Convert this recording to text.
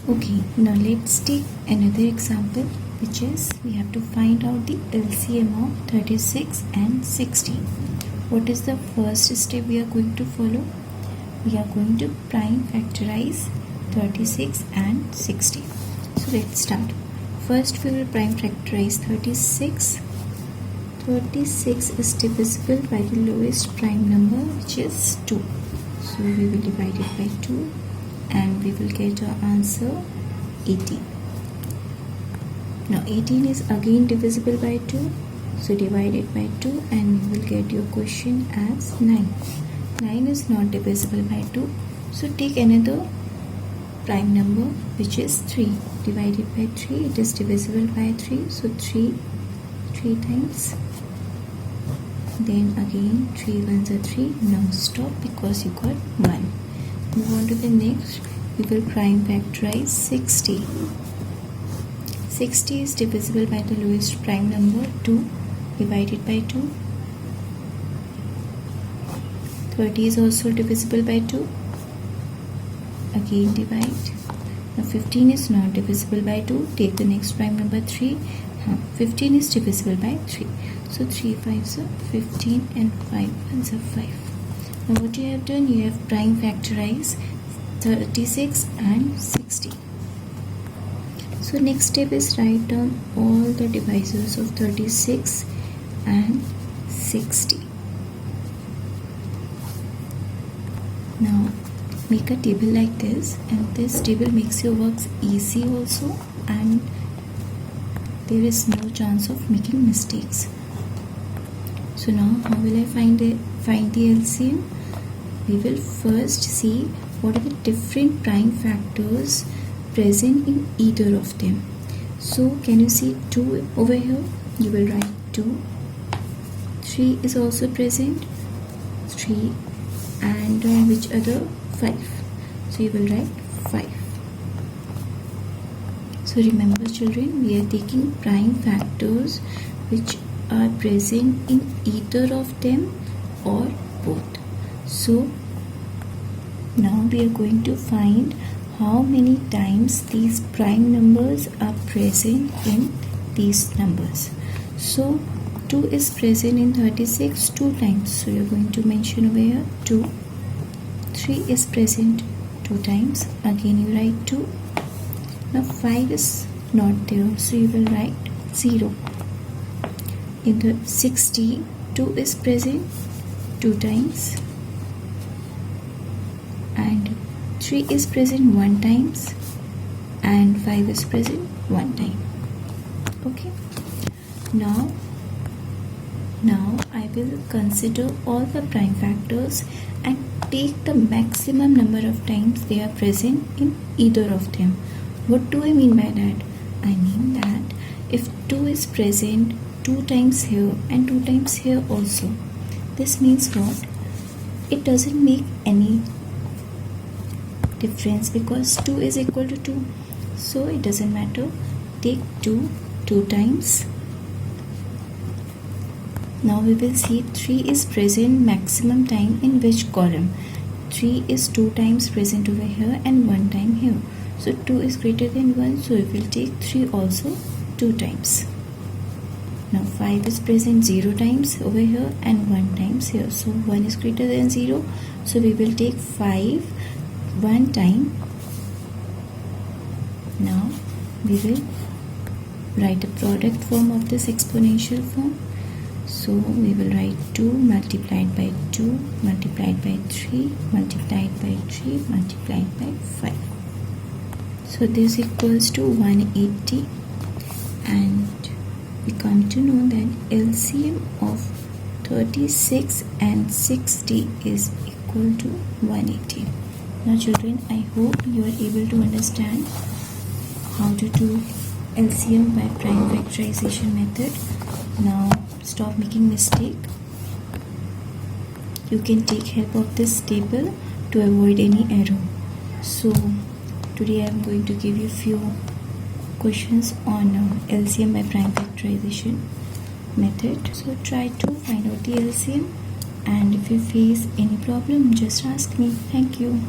Okay, now let's take another example, which is we have to find out the LCM of 36 and 60. What is the first step we are going to follow? We are going to prime factorize 36 and 60. So let's start. First we will prime factorize 36. 36 is divisible by the lowest prime number, which is 2. So we will divide it by 2 and we will get our answer 18. Now 18 is again divisible by 2. So divide it by 2 and you will get your question as 9. 9 is not divisible by 2. So take another prime number, which is 3. Divide it by 3. It is divisible by 3. So 3 times. Then again 3 ones are 3. Now stop because you got 1. Move on to the next. We will prime factorize 60. 60 is divisible by the lowest prime number 2. Divide it by 2. 30 is also divisible by 2. Again divide. Now 15 is not divisible by 2. Take the next prime number 3. 15 is divisible by 3. So 3 5s are 15 and 5 1s are 5. Now what you have done, you have prime factorize 36 and 60. So next step is write down all the divisors of 36 and 60. Now make a table like this, and this table makes your works easy also, and there is no chance of making mistakes. So now how will I find the LCM? We will first see what are the different prime factors present in either of them. So can you see 2 over here? You will write 2. 3 is also present. 3 and which other? 5. So you will write 5. So remember children, we are taking prime factors which are present in either of them or both. So now we are going to find how many times these prime numbers are present in these numbers. So 2 is present in 36 2 times. So you are going to mention over here 2. 3 is present 2 times. Again you write 2. Now 5 is not there. So you will write 0. In the 60, 2 is present 2 times. And 3 is present 1 times. And 5 is present 1 time. Okay. Now I will consider all the prime factors and take the maximum number of times they are present in either of them. What do I mean by that? I mean that if 2 is present 2 times here and 2 times here also, this means what? It doesn't make any difference because 2 is equal to 2. So it doesn't matter. Take 2 times. Now we will see 3 is present maximum time in which column. 3 is 2 times present over here and 1 time here. So 2 is greater than 1, so we will take 3 also 2 times. Now 5 is present 0 times over here and 1 times here. So 1 is greater than 0, so we will take 5 1 time. Now we will write a product form of this exponential form. So we will write 2 multiplied by 2 multiplied by 3 multiplied by 3 multiplied by 5. So this equals to 180, and we come to know that LCM of 36 and 60 is equal to 180. Now children, I hope you are able to understand how to do LCM by prime factorization method. Now stop making mistake. You can take help of this table to avoid any error. So today I am going to give you few questions on LCM by prime factorization method. So try to find out the LCM, and if you face any problem, just ask me. Thank you.